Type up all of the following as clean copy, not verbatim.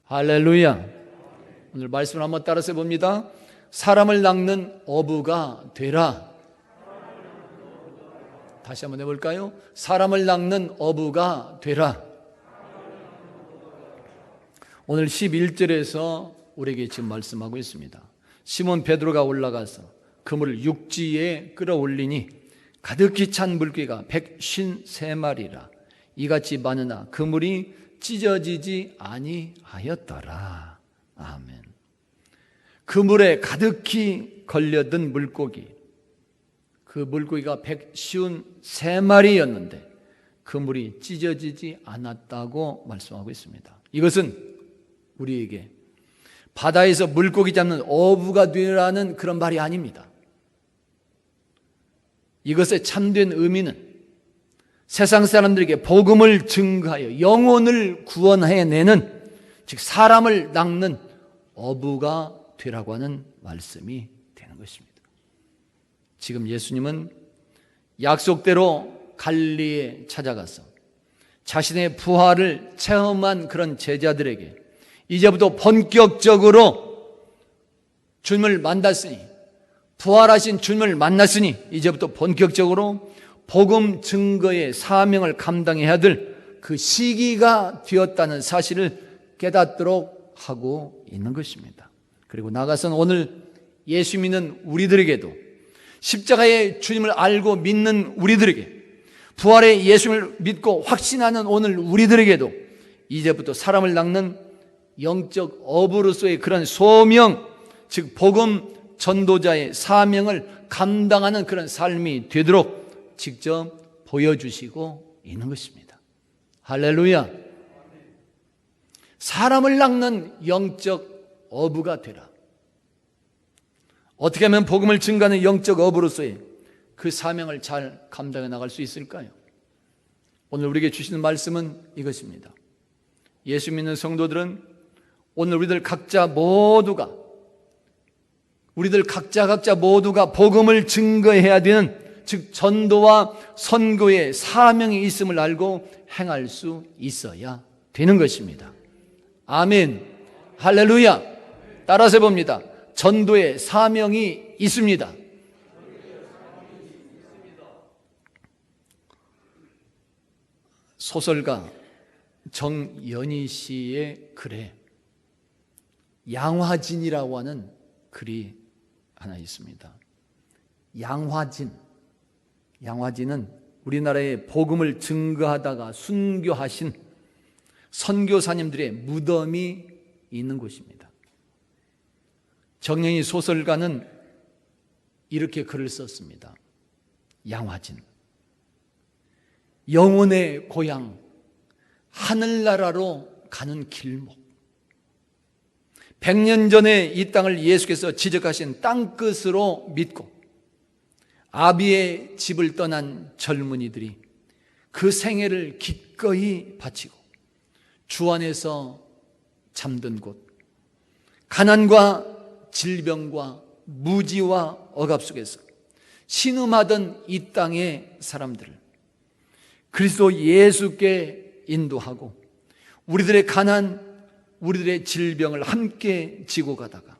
할렐루야. 오늘 말씀을 한번 따라서 봅니다. 사람을 낚는 어부가 되라. 다시 한번 해볼까요? 사람을 낚는 어부가 되라. 오늘 11절에서 우리에게 지금 말씀하고 있습니다. 시몬 베드로가 올라가서 그물을 육지에 끌어올리니 가득히 찬 물고기가 153마리라. 이같이 많으나 그물이 찢어지지 아니하였더라. 아멘. 그물에 가득히 걸려든 물고기, 그 물고기가 153마리였는데 그물이 찢어지지 않았다고 말씀하고 있습니다. 이것은 우리에게 바다에서 물고기 잡는 어부가 되라는 그런 말이 아닙니다. 이것의 참된 의미는 세상 사람들에게 복음을 증거하여 영혼을 구원해내는, 즉 사람을 낚는 어부가 되라고 하는 말씀이 되는 것입니다. 지금 예수님은 약속대로 갈릴리에 찾아가서 자신의 부활을 체험한 그런 제자들에게 이제부터 본격적으로 주님을 만났으니, 부활하신 주님을 만났으니 이제부터 본격적으로 복음 증거의 사명을 감당해야 될 그 시기가 되었다는 사실을 깨닫도록 하고 있는 것입니다. 그리고 나가서는 오늘 예수 믿는 우리들에게도, 십자가의 주님을 알고 믿는 우리들에게, 부활의 예수를 믿고 확신하는 오늘 우리들에게도 이제부터 사람을 낚는 영적 어부로서의 그런 소명, 즉 복음 전도자의 사명을 감당하는 그런 삶이 되도록 직접 보여주시고 있는 것입니다. 할렐루야. 사람을 낚는 영적 어부가 되라. 어떻게 하면 복음을 증거하는 영적 어부로서의 그 사명을 잘 감당해 나갈 수 있을까요? 오늘 우리에게 주시는 말씀은 이것입니다. 예수 믿는 성도들은 오늘 우리들 각자 모두가 복음을 증거해야 되는, 즉 전도와 선교의 사명이 있음을 알고 행할 수 있어야 되는 것입니다. 아멘. 할렐루야. 따라서 해봅니다. 전도의 사명이 있습니다. 소설가 정연희 씨의 글에 양화진이라고 하는 글이 하나 있습니다. 양화진은 우리나라에 복음을 증거하다가 순교하신 선교사님들의 무덤이 있는 곳입니다. 정연희 소설가는 이렇게 글을 썼습니다. 양화진, 영혼의 고향 하늘나라로 가는 길목. 100년 전에 이 땅을 예수께서 지적하신 땅끝으로 믿고 아비의 집을 떠난 젊은이들이 그 생애를 기꺼이 바치고 주 안에서 잠든 곳, 가난과 질병과 무지와 억압 속에서 신음하던 이 땅의 사람들을 그리스도 예수께 인도하고 우리들의 가난, 우리들의 질병을 함께 지고 가다가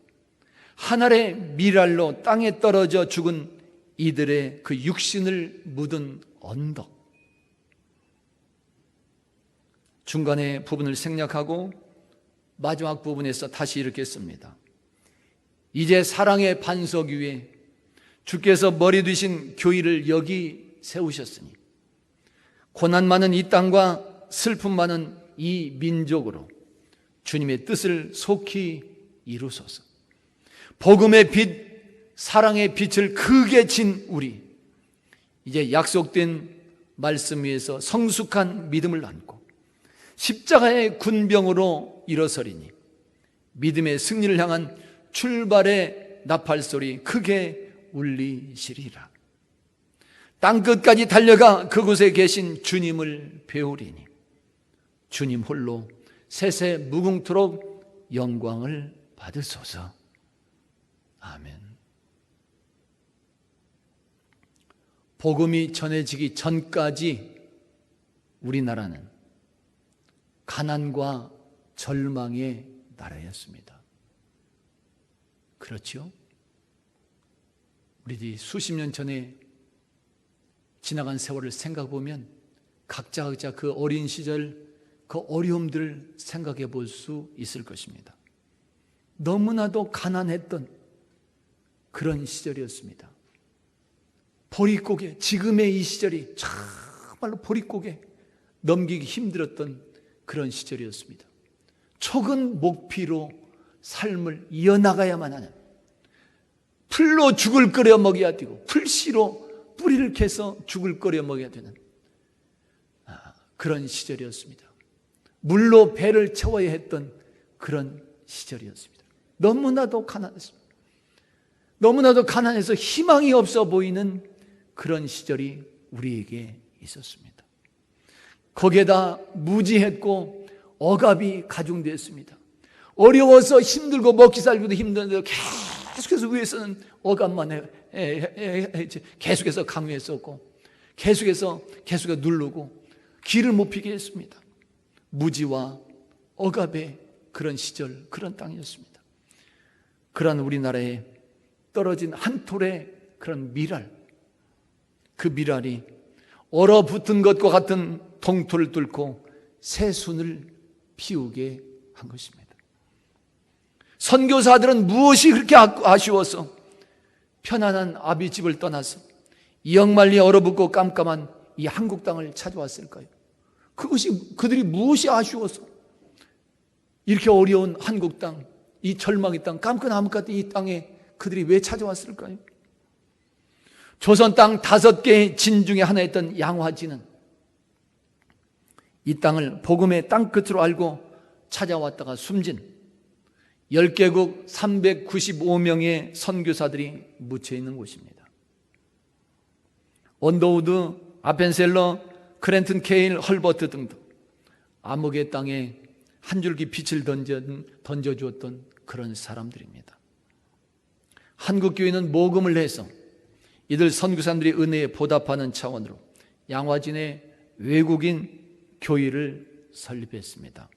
하늘의 미랄로 땅에 떨어져 죽은 이들의 그 육신을 묻은 언덕, 중간에 부분을 생략하고 마지막 부분에서 다시 이렇게 씁니다. 이제 사랑의 반석 위에 주께서 머리 두신 교회를 여기 세우셨으니 고난 많은 이 땅과 슬픔 많은 이 민족으로 주님의 뜻을 속히 이루소서. 복음의 빛, 사랑의 빛을 크게 진 우리, 이제 약속된 말씀 위에서 성숙한 믿음을 안고 십자가의 군병으로 일어서리니 믿음의 승리를 향한 출발의 나팔소리 크게 울리시리라. 땅끝까지 달려가 그곳에 계신 주님을 배우리니 주님 홀로 세세 무궁토록 영광을 받으소서. 아멘. 복음이 전해지기 전까지 우리나라는 가난과 절망의 나라였습니다. 그렇죠? 우리들이 수십 년 전에 지나간 세월을 생각해 보면 각자 그 어린 시절 그 어려움들을 생각해 볼 수 있을 것입니다. 너무나도 가난했던 그런 시절이었습니다. 보릿고개, 지금의 이 시절이 정말로 보릿고개 넘기기 힘들었던 그런 시절이었습니다. 촉은 목피로 삶을 이어나가야만 하는, 풀로 죽을 끓여 먹여야 되고 풀씨로 뿌리를 캐서 죽을 끓여 먹여야 되는 그런 시절이었습니다. 물로 배를 채워야 했던 그런 시절이었습니다. 너무나도 가난했습니다. 너무나도 가난해서 희망이 없어 보이는 그런 시절이 우리에게 있었습니다. 거기에다 무지했고 억압이 가중되었습니다. 어려워서 힘들고 먹기 살기도 힘든데 계속해서 위에서는 억압만 계속해서 강요했었고 계속해서 누르고 길을 못 피게 했습니다. 무지와 억압의 그런 시절, 그런 땅이었습니다. 그러한 우리나라에 떨어진 한 톨의 그런 미랄, 그 미랄이 얼어붙은 것과 같은 동토를 뚫고 새순을 피우게 한 것입니다. 선교사들은 무엇이 그렇게 아쉬워서 편안한 아비집을 떠나서 이역만리 얼어붙고 깜깜한 이 한국 땅을 찾아왔을까요? 그들이 무엇이 아쉬워서 이렇게 어려운 한국 땅, 이 절망의 땅, 깜깜함 같은 이 땅에 그들이 왜 찾아왔을까요? 조선 땅 5개의 진 중에 하나였던 양화진은 이 땅을 복음의 땅끝으로 알고 찾아왔다가 숨진 10개국 395명의 선교사들이 묻혀 있는 곳입니다. 언더우드, 아펜셀러, 크랜튼 케일, 헐버트 등등 암흑의 땅에 한 줄기 빛을 던져주었던 그런 사람들입니다. 한국교회는 모금을 해서 이들 선교사들의 은혜에 보답하는 차원으로 양화진의 외국인 교회를 설립했습니다.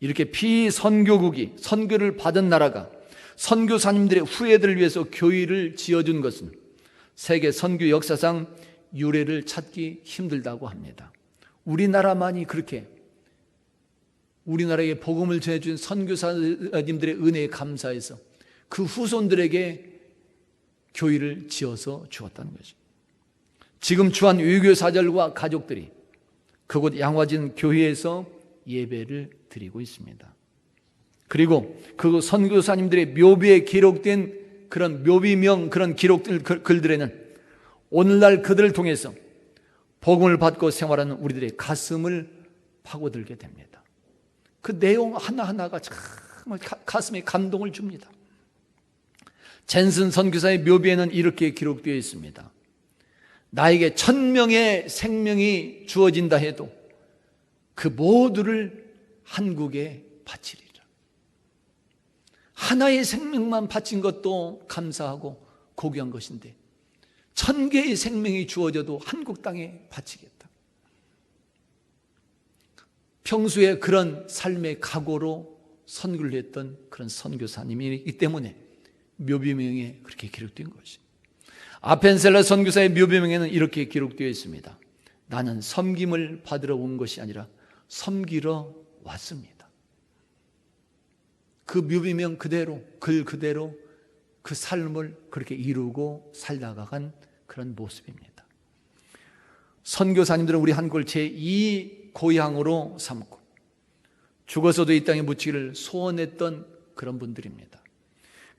이렇게 비선교국이 선교를 받은 나라가 선교사님들의 후예들을 위해서 교회를 지어준 것은 세계 선교 역사상 유례를 찾기 힘들다고 합니다. 우리나라만이 그렇게 우리나라에 복음을 전해준 선교사님들의 은혜에 감사해서 그 후손들에게 교회를 지어서 주었다는 것이죠. 지금 주한 외교사절과 가족들이 그곳 양화진 교회에서 예배를 드리고 있습니다. 그리고 그 선교사님들의 묘비에 기록된 그런 묘비명 그런 글들에는 오늘날 그들을 통해서 복음을 받고 생활하는 우리들의 가슴을 파고들게 됩니다. 그 내용 하나하나가 정말 가슴에 감동을 줍니다. 젠슨 선교사의 묘비에는 이렇게 기록되어 있습니다. 나에게 1000명의 생명이 주어진다 해도 그 모두를 한국에 바치리라. 하나의 생명만 바친 것도 감사하고 고귀한 것인데 1000개의 생명이 주어져도 한국 땅에 바치겠다. 평소에 그런 삶의 각오로 선교를 했던 그런 선교사님이기 때문에 묘비명에 그렇게 기록된 것이. 아펜셀러 선교사의 묘비명에는 이렇게 기록되어 있습니다. 나는 섬김을 받으러 온 것이 아니라 섬기러 왔습니다. 그 묘비명 그대로, 글 그대로 그 삶을 그렇게 이루고 살다간 그런 모습입니다. 선교사님들은 우리 한국을 제2 고향으로 삼고 죽어서도 이 땅에 묻히기를 소원했던 그런 분들입니다.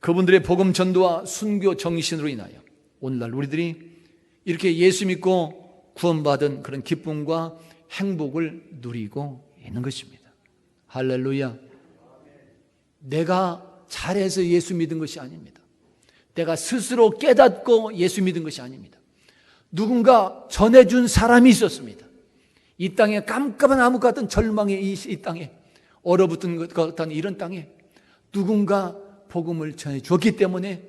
그분들의 복음 전도와 순교 정신으로 인하여 오늘날 우리들이 이렇게 예수 믿고 구원받은 그런 기쁨과 행복을 누리고 있는 것입니다. 할렐루야. 내가 잘해서 예수 믿은 것이 아닙니다. 내가 스스로 깨닫고 예수 믿은 것이 아닙니다. 누군가 전해준 사람이 있었습니다. 이 땅에 깜깜한 암흑 같은 절망의 이 땅에 얼어붙은 것 같은 이런 땅에 누군가 복음을 전해주었기 때문에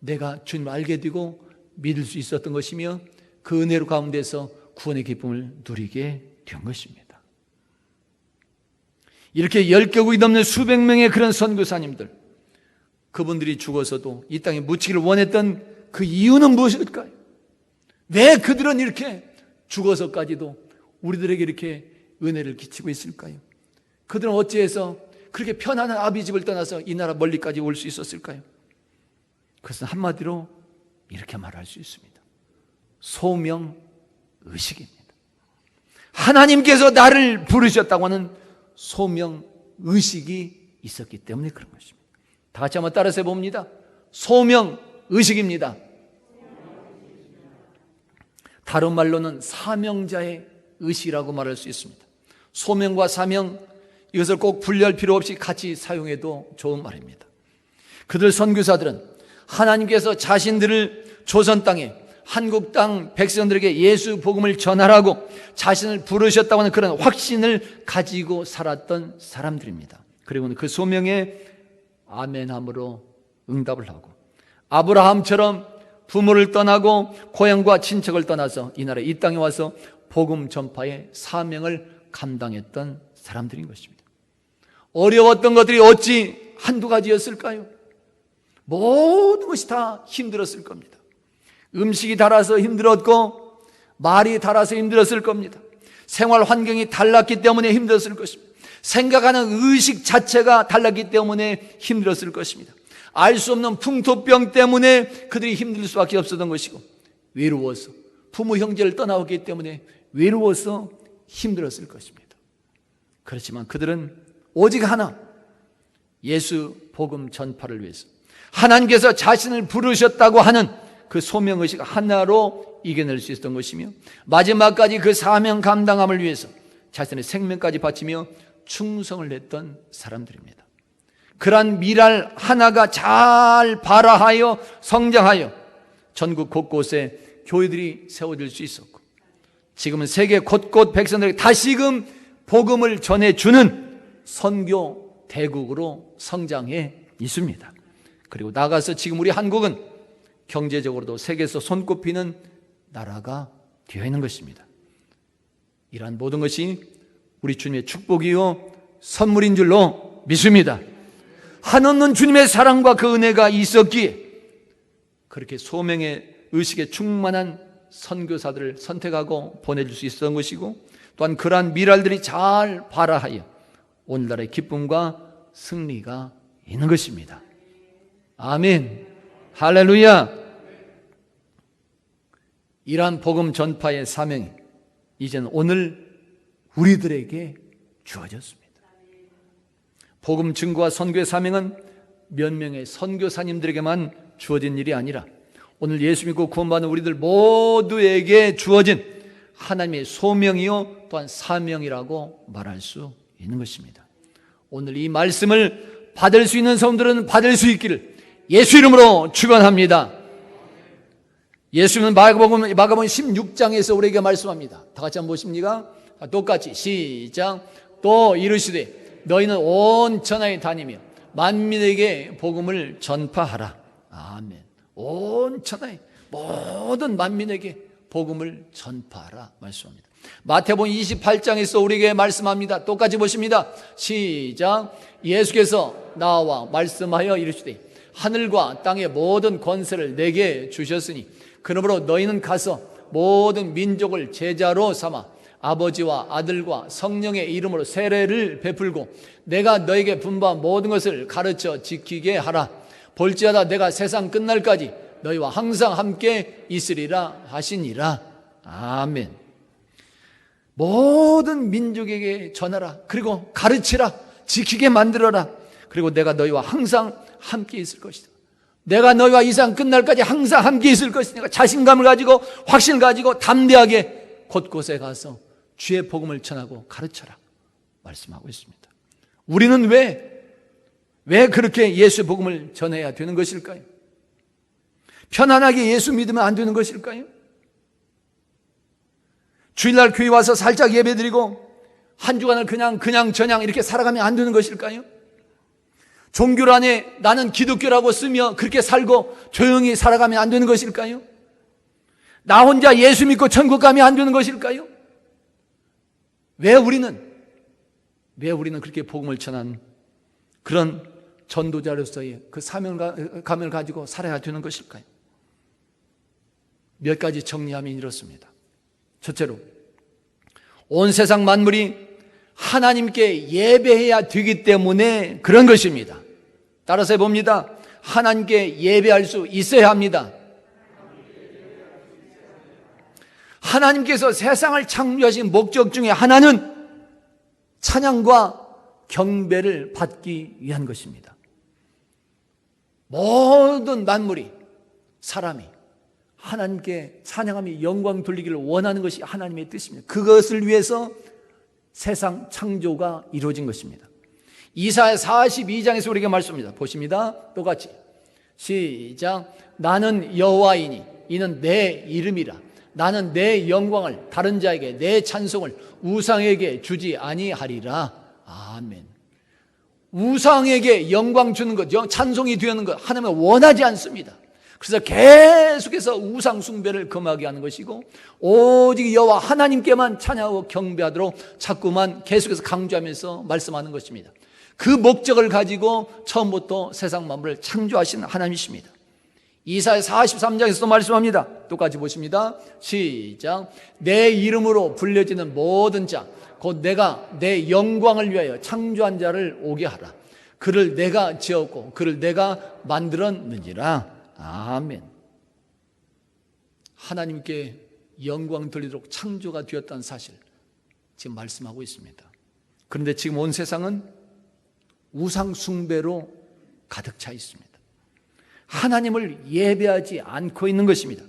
내가 주님을 알게 되고 믿을 수 있었던 것이며 그 은혜로 가운데서 구원의 기쁨을 누리게 된 것입니다. 이렇게 10개국이 넘는 수백 명의 그런 선교사님들, 그분들이 죽어서도 이 땅에 묻히기를 원했던 그 이유는 무엇일까요? 왜 그들은 이렇게 죽어서까지도 우리들에게 이렇게 은혜를 끼치고 있을까요? 그들은 어찌해서 그렇게 편안한 아비집을 떠나서 이 나라 멀리까지 올 수 있었을까요? 그것은 한마디로 이렇게 말할 수 있습니다. 소명의식입니다. 하나님께서 나를 부르셨다고 하는 소명의식이 있었기 때문에 그런 것입니다. 다 같이 한번 따라서 해봅니다. 소명의식입니다. 다른 말로는 사명자의 의식이라고 말할 수 있습니다. 소명과 사명, 이것을 꼭 분리할 필요 없이 같이 사용해도 좋은 말입니다. 그들 선교사들은 하나님께서 자신들을 조선 땅에, 한국 땅 백성들에게 예수 복음을 전하라고 자신을 부르셨다고 하는 그런 확신을 가지고 살았던 사람들입니다. 그리고는 그 소명에 아멘함으로 응답을 하고, 아브라함처럼 부모를 떠나고 고향과 친척을 떠나서 이 나라 이 땅에 와서 복음 전파의 사명을 감당했던 사람들인 것입니다. 어려웠던 것들이 어찌 한두 가지였을까요? 모든 것이 다 힘들었을 겁니다. 음식이 달아서 힘들었고, 말이 달아서 힘들었을 겁니다. 생활 환경이 달랐기 때문에 힘들었을 것입니다. 생각하는 의식 자체가 달랐기 때문에 힘들었을 것입니다. 알 수 없는 풍토병 때문에 그들이 힘들 수밖에 없었던 것이고, 외로워서, 부모 형제를 떠나왔기 때문에 외로워서 힘들었을 것입니다. 그렇지만 그들은 오직 하나, 예수 복음 전파를 위해서 하나님께서 자신을 부르셨다고 하는 그 소명의식 하나로 이겨낼 수 있었던 것이며, 마지막까지 그 사명 감당함을 위해서 자신의 생명까지 바치며 충성을 했던 사람들입니다. 그러한 미랄 하나가 잘 발아하여 성장하여 전국 곳곳에 교회들이 세워질 수 있었고, 지금은 세계 곳곳 백성들에게 다시금 복음을 전해주는 선교 대국으로 성장해 있습니다. 그리고 나가서 지금 우리 한국은 경제적으로도 세계에서 손꼽히는 나라가 되어 있는 것입니다. 이러한 모든 것이 우리 주님의 축복이요 선물인 줄로 믿습니다. 한없는 주님의 사랑과 그 은혜가 있었기에 그렇게 소명의 의식에 충만한 선교사들을 선택하고 보내줄 수 있었던 것이고, 또한 그러한 미랄들이 잘 발아하여 오늘날의 기쁨과 승리가 있는 것입니다. 아멘, 할렐루야. 이러한 복음 전파의 사명이 이제는 오늘 우리들에게 주어졌습니다. 복음 증거와 선교의 사명은 몇 명의 선교사님들에게만 주어진 일이 아니라 오늘 예수 믿고 구원받는 우리들 모두에게 주어진 하나님의 소명이요 또한 사명이라고 말할 수 있는 것입니다. 오늘 이 말씀을 받을 수 있는 성도들은 받을 수 있기를 예수 이름으로 축원합니다. 예수는 마가복음 16장에서 우리에게 말씀합니다. 다 같이 한번 보십니까? 똑같이 시작. 또 이르시되 너희는 온 천하에 다니며 만민에게 복음을 전파하라. 아멘. 온 천하에 모든 만민에게 복음을 전파하라 말씀합니다. 마태복음 28장에서 우리에게 말씀합니다. 똑같이 보십니다. 시작. 예수께서 나와 말씀하여 이르시되 하늘과 땅의 모든 권세를 내게 주셨으니 그러므로 너희는 가서 모든 민족을 제자로 삼아 아버지와 아들과 성령의 이름으로 세례를 베풀고 내가 너에게 분부한 모든 것을 가르쳐 지키게 하라. 볼지어다 내가 세상 끝날까지 너희와 항상 함께 있으리라 하시니라. 아멘. 모든 민족에게 전하라. 그리고 가르치라. 지키게 만들어라. 그리고 내가 너희와 항상 함께 있을 것이다. 내가 너희와 이 세상 끝날까지 항상 함께 있을 것이니까 자신감을 가지고 확신을 가지고 담대하게 곳곳에 가서 주의 복음을 전하고 가르쳐라 말씀하고 있습니다. 우리는 왜 그렇게 예수의 복음을 전해야 되는 것일까요? 편안하게 예수 믿으면 안 되는 것일까요? 주일날 교회 와서 살짝 예배드리고 한 주간을 그냥 이렇게 살아가면 안 되는 것일까요? 종교 안에 나는 기독교라고 쓰며 그렇게 살고 조용히 살아가면 안 되는 것일까요? 나 혼자 예수 믿고 천국 가면 안 되는 것일까요? 왜 왜 우리는 그렇게 복음을 전한 그런 전도자로서의 그 사명감을 가지고 살아야 되는 것일까요? 몇 가지 정리하면 이렇습니다. 첫째로, 온 세상 만물이 하나님께 예배해야 되기 때문에 그런 것입니다. 따라서 해봅니다. 하나님께 예배할 수 있어야 합니다. 하나님께서 세상을 창조하신 목적 중에 하나는 찬양과 경배를 받기 위한 것입니다. 모든 만물이, 사람이 하나님께 찬양하며 영광 돌리기를 원하는 것이 하나님의 뜻입니다. 그것을 위해서 세상 창조가 이루어진 것입니다. 이사야 42장에서 우리에게 말씀합니다. 보십니다. 똑같이 시작. 나는 여호와이니 이는 내 이름이라. 나는 내 영광을 다른 자에게, 내 찬송을 우상에게 주지 아니하리라. 아멘. 우상에게 영광 주는 것, 찬송이 되는 것 하나님은 원하지 않습니다. 그래서 계속해서 우상 숭배를 금하게 하는 것이고, 오직 여호와 하나님께만 찬양하고 경배하도록 자꾸만 계속해서 강조하면서 말씀하는 것입니다. 그 목적을 가지고 처음부터 세상 만물을 창조하신 하나님이십니다. 이사야 43장에서도 말씀합니다. 똑같이 보십니다. 시작. 내 이름으로 불려지는 모든 자, 곧 내가 내 영광을 위하여 창조한 자를 오게 하라. 그를 내가 지었고 그를 내가 만들었느니라. 아멘. 하나님께 영광 돌리도록 창조가 되었다는 사실 지금 말씀하고 있습니다. 그런데 지금 온 세상은 우상 숭배로 가득 차 있습니다. 하나님을 예배하지 않고 있는 것입니다.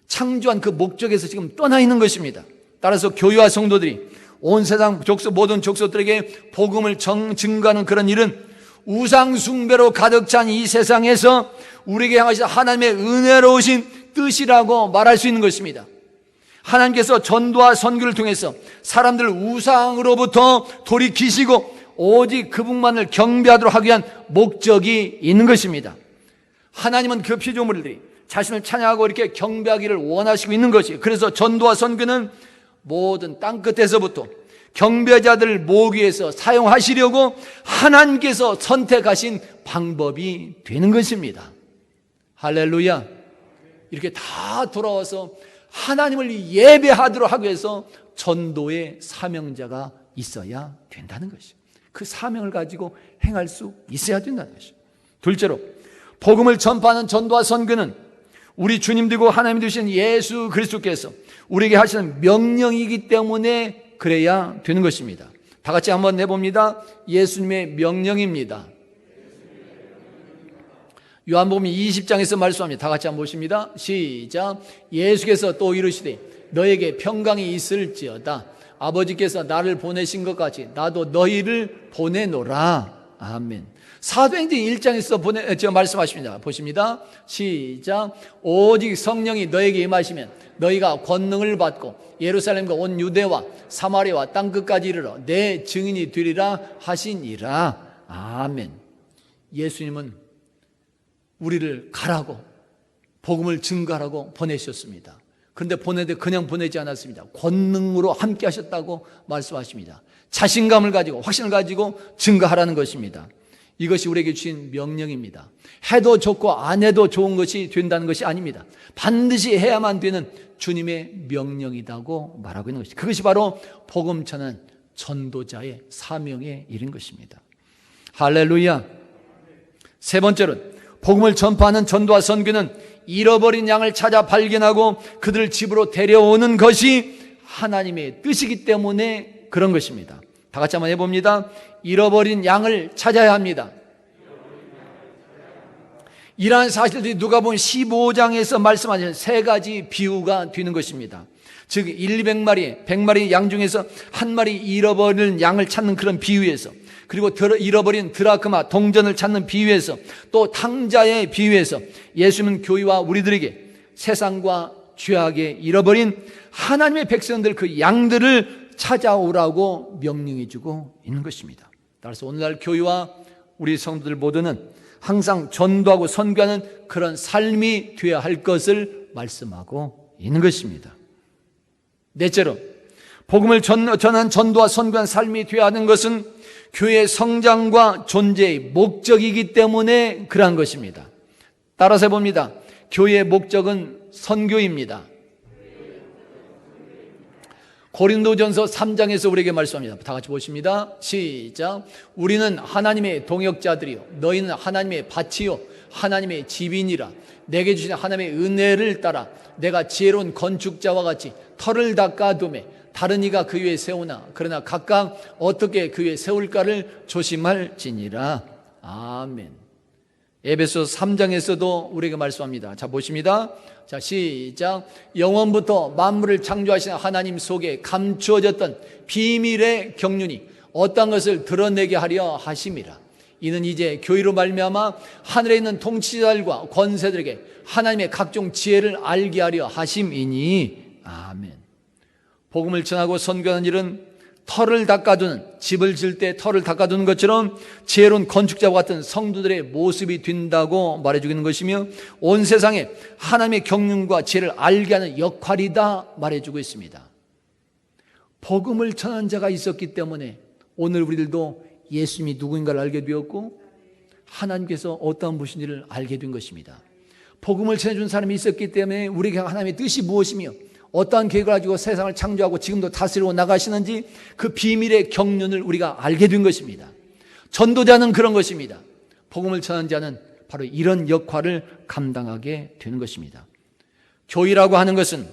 창조한 그 목적에서 지금 떠나 있는 것입니다. 따라서 교회와 성도들이 온 세상 모든 족속들에게 복음을 증거하는 그런 일은 우상 숭배로 가득 찬 이 세상에서 우리에게 향하신 하나님의 은혜로우신 뜻이라고 말할 수 있는 것입니다. 하나님께서 전도와 선교를 통해서 사람들을 우상으로부터 돌이키시고 오직 그분만을 경배하도록 하기 위한 목적이 있는 것입니다. 하나님은 그 피조물들이 자신을 찬양하고 이렇게 경배하기를 원하시고 있는 것이에요. 그래서 전도와 선교는 모든 땅끝에서부터 경배자들을 모으기 위해서 사용하시려고 하나님께서 선택하신 방법이 되는 것입니다. 할렐루야. 이렇게 다 돌아와서 하나님을 예배하도록 하기 위해서 전도의 사명자가 있어야 된다는 것이죠. 그 사명을 가지고 행할 수 있어야 된다는 것이죠. 둘째로, 복음을 전파하는 전도와 선교는 우리 주님 되고 하나님 되신 예수 그리스도께서 우리에게 하시는 명령이기 때문에 그래야 되는 것입니다. 다 같이 한번 내봅니다. 예수님의 명령입니다. 요한복음 20장에서 말씀합니다. 다 같이 한번 보십니다. 시작. 예수께서 또 이르시되 너에게 평강이 있을지어다. 아버지께서 나를 보내신 것 같이 나도 너희를 보내노라. 아멘. 사도행전 1장에서 말씀하십니다. 보십니다. 시작. 오직 성령이 너에게 임하시면 너희가 권능을 받고 예루살렘과 온 유대와 사마리아와 땅끝까지 이르러 내 증인이 되리라 하시니라. 아멘. 예수님은 우리를 가라고, 복음을 증거하라고 보내셨습니다. 그런데 보내되 그냥 보내지 않았습니다. 권능으로 함께 하셨다고 말씀하십니다. 자신감을 가지고, 확신을 가지고 증거하라는 것입니다. 이것이 우리에게 주신 명령입니다. 해도 좋고 안 해도 좋은 것이 된다는 것이 아닙니다. 반드시 해야만 되는 주님의 명령이라고 말하고 있는 것입니다. 그것이 바로 복음 전하는 전도자의 사명의 일인 것입니다. 할렐루야. 세 번째로는 복음을 전파하는 전도와 선교는 잃어버린 양을 찾아 발견하고 그들을 집으로 데려오는 것이 하나님의 뜻이기 때문에 그런 것입니다. 다 같이 한번 해봅니다. 잃어버린 양을 찾아야 합니다. 이러한 사실들이 누가복음 15장에서 말씀하신 세 가지 비유가 되는 것입니다. 즉 100마리, 100마리 양 중에서 한 마리 잃어버린 양을 찾는 그런 비유에서, 그리고 잃어버린 드라크마 동전을 찾는 비유에서, 또 탕자의 비유에서 예수님은 교회와 우리들에게 세상과 죄악에 잃어버린 하나님의 백성들, 그 양들을 찾아오라고 명령해 주고 있는 것입니다. 따라서 오늘날 교회와 우리 성도들 모두는 항상 전도하고 선교하는 그런 삶이 되어야 할 것을 말씀하고 있는 것입니다. 넷째로, 복음을 전한 전도와 선교한 삶이 되어야 하는 것은 교회의 성장과 존재의 목적이기 때문에 그러한 것입니다. 따라서 해봅니다. 교회의 목적은 선교입니다. 고린도전서 3장에서 우리에게 말씀합니다. 다 같이 보십니다. 시작. 우리는 하나님의 동역자들이요 너희는 하나님의 밭이요 하나님의 집이니라. 내게 주신 하나님의 은혜를 따라 내가 지혜로운 건축자와 같이 터를 닦아두매 다른 이가 그 위에 세우나 그러나 각각 어떻게 그 위에 세울까를 조심할지니라. 아멘. 에베소 3장에서도 우리에게 말씀합니다. 자, 보십니다. 자, 시작. 영원부터 만물을 창조하신 하나님 속에 감추어졌던 비밀의 경륜이 어떤 것을 드러내게 하려 하심이라. 이는 이제 교회로 말미암아 하늘에 있는 통치자들과 권세들에게 하나님의 각종 지혜를 알게 하려 하심이니. 아멘. 복음을 전하고 선교하는 일은 터를 닦아두는, 집을 지을 때 터를 닦아두는 것처럼 지혜로운 건축자와 같은 성도들의 모습이 된다고 말해주고 있는 것이며, 온 세상에 하나님의 경륜과 지혜를 알게 하는 역할이다 말해주고 있습니다. 복음을 전하는 자가 있었기 때문에 오늘 우리들도 예수님이 누구인가를 알게 되었고 하나님께서 어떠한 분인지를 알게 된 것입니다. 복음을 전해준 사람이 있었기 때문에 우리에게 하나님의 뜻이 무엇이며 어떠한 계획을 가지고 세상을 창조하고 지금도 다스리고 나가시는지 그 비밀의 경륜을 우리가 알게 된 것입니다. 전도자는 그런 것입니다. 복음을 전하는 자는 바로 이런 역할을 감당하게 되는 것입니다. 교회라고 하는 것은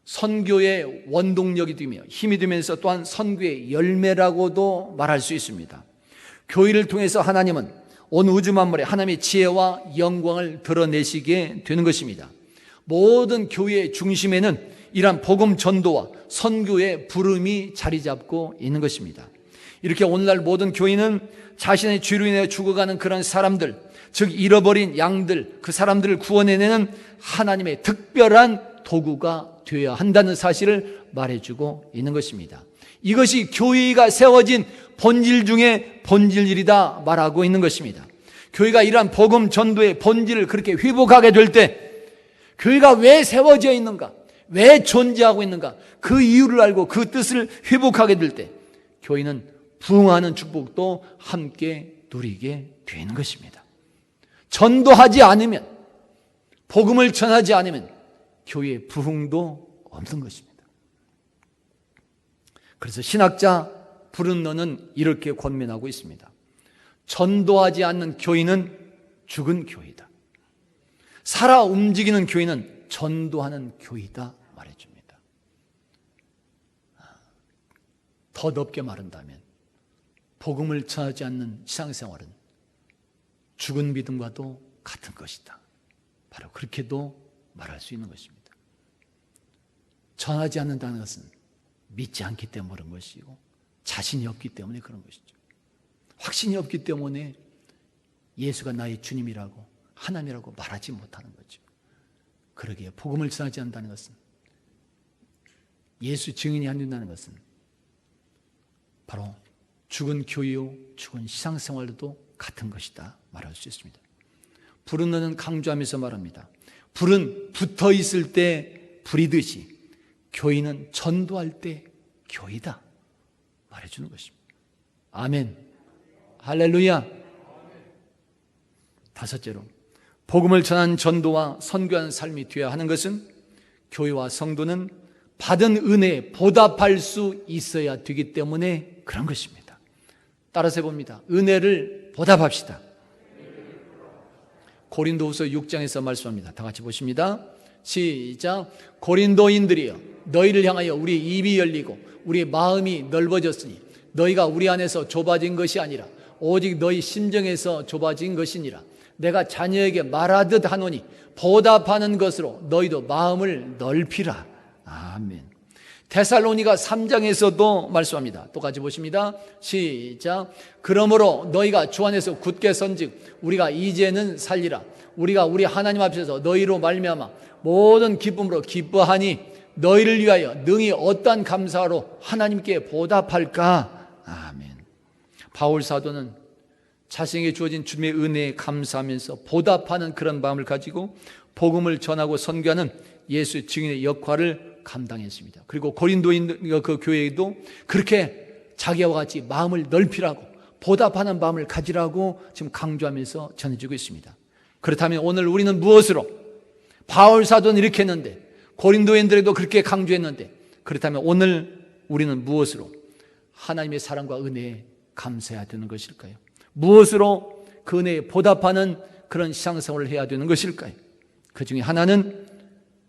선교의 원동력이 되며 힘이 되면서 또한 선교의 열매라고도 말할 수 있습니다. 교회를 통해서 하나님은 온 우주 만물에 하나님의 지혜와 영광을 드러내시게 되는 것입니다. 모든 교회의 중심에는 이러한 복음 전도와 선교의 부름이 자리 잡고 있는 것입니다. 이렇게 오늘날 모든 교회는 자신의 죄로 인해 죽어가는 그런 사람들, 즉 잃어버린 양들, 그 사람들을 구원해내는 하나님의 특별한 도구가 되어야 한다는 사실을 말해주고 있는 것입니다. 이것이 교회가 세워진 본질 중에 본질이다 말하고 있는 것입니다. 교회가 이러한 복음 전도의 본질을 그렇게 회복하게 될 때 교회가 왜 세워져 있는가, 왜 존재하고 있는가, 그 이유를 알고 그 뜻을 회복하게 될 때 교회는 부흥하는 축복도 함께 누리게 되는 것입니다. 전도하지 않으면, 복음을 전하지 않으면 교회의 부흥도 없는 것입니다. 그래서 신학자 브룬너는 이렇게 권면하고 있습니다. 전도하지 않는 교회는 죽은 교회다. 살아 움직이는 교회는 전도하는 교회다 말해줍니다. 더 넓게 말한다면 복음을 전하지 않는 신앙생활은 죽은 믿음과도 같은 것이다. 바로 그렇게도 말할 수 있는 것입니다. 전하지 않는다는 것은 믿지 않기 때문에 그런 것이고 자신이 없기 때문에 그런 것이죠. 확신이 없기 때문에 예수가 나의 주님이라고 하나님이라고 말하지 못하는 거죠. 그러기에 복음을 전하지 않는다는 것은, 예수 증인이 안 된다는 것은 바로 죽은 교회요 죽은 신앙생활도 같은 것이다 말할 수 있습니다. 브룬너는 강조하면서 말합니다. 불은 붙어 있을 때 불이듯이 교회는 전도할 때 교회다 말해주는 것입니다. 아멘. 할렐루야. 다섯째로, 복음을 전한 전도와 선교하는 삶이 되어야 하는 것은 교회와 성도는 받은 은혜에 보답할 수 있어야 되기 때문에 그런 것입니다. 따라서 해봅니다. 은혜를 보답합시다. 고린도후서 6장에서 말씀합니다. 다 같이 보십니다. 시작. 고린도인들이여, 너희를 향하여 우리 입이 열리고 우리 마음이 넓어졌으니 너희가 우리 안에서 좁아진 것이 아니라 오직 너희 심정에서 좁아진 것이니라. 내가 자녀에게 말하듯 하노니 보답하는 것으로 너희도 마음을 넓히라. 아멘. 데살로니가 3장에서도 말씀합니다. 똑같이 보십니다. 시작. 그러므로 너희가 주 안에서 굳게 선즉 우리가 이제는 살리라. 우리가 우리 하나님 앞에서 너희로 말미암아 모든 기쁨으로 기뻐하니 너희를 위하여 능히 어떠한 감사로 하나님께 보답할까. 아멘. 바울 사도는 자신에게 주어진 주님의 은혜에 감사하면서 보답하는 그런 마음을 가지고 복음을 전하고 선교하는 예수 증인의 역할을 감당했습니다. 그리고 고린도인 그 교회에도 그렇게 자기와 같이 마음을 넓히라고, 보답하는 마음을 가지라고 지금 강조하면서 전해주고 있습니다. 그렇다면 오늘 우리는 무엇으로, 바울 사도는 이렇게 했는데, 고린도인들에도 그렇게 강조했는데, 그렇다면 오늘 우리는 무엇으로 하나님의 사랑과 은혜에 감사해야 되는 것일까요? 무엇으로 그 은혜에 보답하는 그런 신앙생활을 해야 되는 것일까요? 그 중에 하나는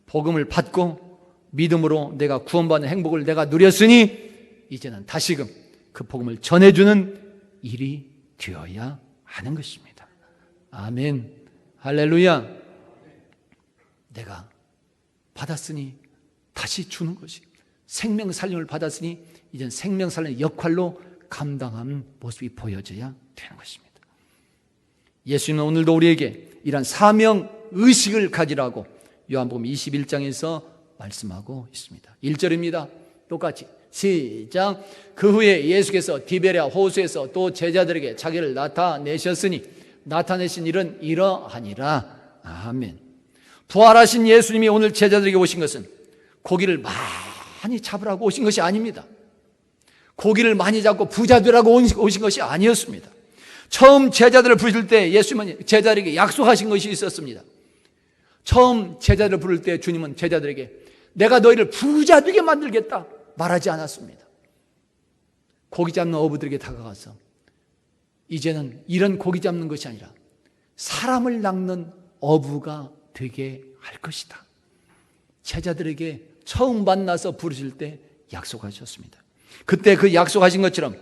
복음을 받고 믿음으로 내가 구원받는 행복을 내가 누렸으니 이제는 다시금 그 복음을 전해주는 일이 되어야 하는 것입니다. 아멘. 할렐루야. 내가 받았으니 다시 주는 것이, 생명 살림을 받았으니 이젠 생명 살림의 역할로 감당하는 모습이 보여져야 되는 것입니다. 예수님은 오늘도 우리에게 이런 사명 의식을 가지라고 요한복음 21장에서 말씀하고 있습니다. 1절입니다. 똑같이 시작. 그 후에 예수께서 디베랴 호수에서 또 제자들에게 자기를 나타내셨으니 나타내신 일은 이러하니라. 아멘. 부활하신 예수님이 오늘 제자들에게 오신 것은 고기를 많이 잡으라고 오신 것이 아닙니다. 고기를 많이 잡고 부자 되라고 오신 것이 아니었습니다. 처음 제자들을 부르실 때 예수님은 제자들에게 약속하신 것이 있었습니다. 처음 제자들을 부를 때 주님은 제자들에게 내가 너희를 부자 되게 만들겠다 말하지 않았습니다. 고기 잡는 어부들에게 다가가서 이제는 이런 고기 잡는 것이 아니라 사람을 낚는 어부가 되게 할 것이다. 제자들에게 처음 만나서 부르실 때 약속하셨습니다. 그때 그 약속하신 것처럼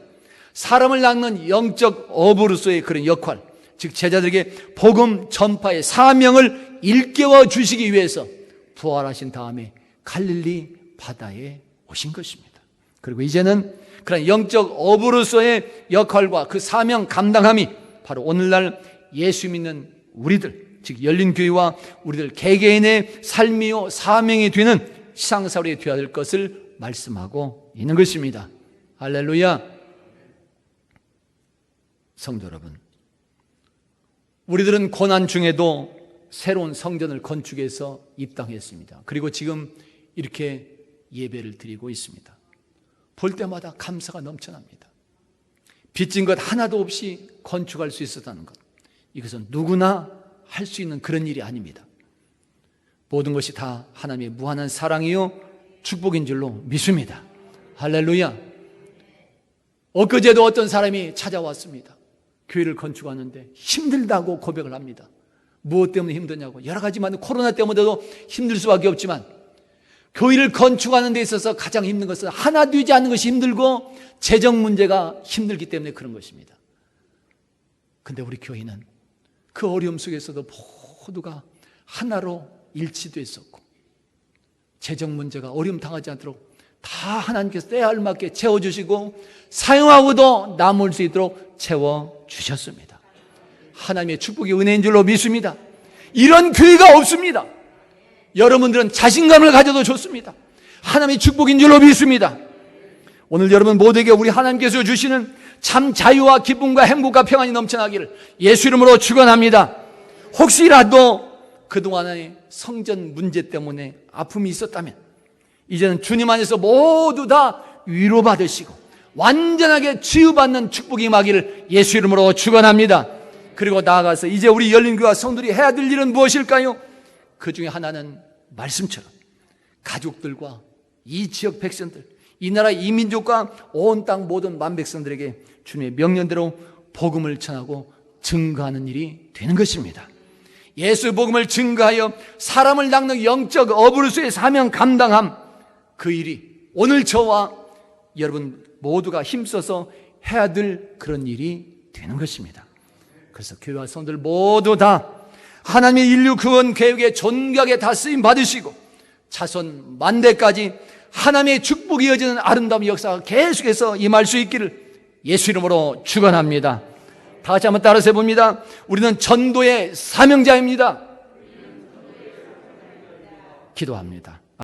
사람을 낚는 영적 어부로서의 그런 역할, 즉 제자들에게 복음 전파의 사명을 일깨워 주시기 위해서 부활하신 다음에 갈릴리 바다에 오신 것입니다. 그리고 이제는 그런 영적 어부로서의 역할과 그 사명 감당함이 바로 오늘날 예수 믿는 우리들, 즉 열린 교회와 우리들 개개인의 삶이요 사명이 되는 신앙생활이 되어야 될 것을 말씀하고 있는 것입니다. 할렐루야. 성도 여러분, 우리들은 고난 중에도 새로운 성전을 건축해서 입당했습니다. 그리고 지금 이렇게 예배를 드리고 있습니다. 볼 때마다 감사가 넘쳐납니다. 빚진 것 하나도 없이 건축할 수 있었다는 것, 이것은 누구나 할 수 있는 그런 일이 아닙니다. 모든 것이 다 하나님의 무한한 사랑이요 축복인 줄로 믿습니다. 할렐루야. 엊그제도 어떤 사람이 찾아왔습니다. 교회를 건축하는데 힘들다고 고백을 합니다. 무엇 때문에 힘드냐고, 여러 가지만, 코로나 때문에도 힘들 수밖에 없지만 교회를 건축하는 데 있어서 가장 힘든 것은 하나 되지 않는 것이 힘들고 재정 문제가 힘들기 때문에 그런 것입니다. 근데 우리 교회는 그 어려움 속에서도 모두가 하나로 일치됐었고, 재정 문제가 어려움 당하지 않도록 다 하나님께서 때에 알맞게 채워주시고 사용하고도 남을 수 있도록 채워주셨습니다. 하나님의 축복이 은혜인 줄로 믿습니다. 이런 교회가 없습니다. 여러분들은 자신감을 가져도 좋습니다. 하나님의 축복인 줄로 믿습니다. 오늘 여러분 모두에게 우리 하나님께서 주시는 참 자유와 기쁨과 행복과 평안이 넘쳐나기를 예수 이름으로 축원합니다. 혹시라도 그동안의 성전 문제 때문에 아픔이 있었다면 이제는 주님 안에서 모두 다 위로받으시고 완전하게 치유받는 축복이 임하기를 예수 이름으로 축원합니다. 그리고 나아가서 이제 우리 열린교회 성도들이 해야 될 일은 무엇일까요? 그 중에 하나는 말씀처럼 가족들과 이 지역 백성들, 이 나라 이민족과 온 땅 모든 만백성들에게 주님의 명령대로 복음을 전하고 증거하는 일이 되는 것입니다. 예수 복음을 증거하여 사람을 낚는 영적 어부로서의 사명 감당함, 그 일이 오늘 저와 여러분 모두가 힘써서 해야 될 그런 일이 되는 것입니다. 그래서 교회와 성도들 모두 다 하나님의 인류 구원 계획에 존귀하게 다 쓰임 받으시고 자손 만대까지 하나님의 축복이 이어지는 아름다운 역사가 계속해서 임할 수 있기를 예수 이름으로 축원합니다. 다 같이 한번 따라서 해봅니다. 우리는 전도의 사명자입니다. 기도합니다.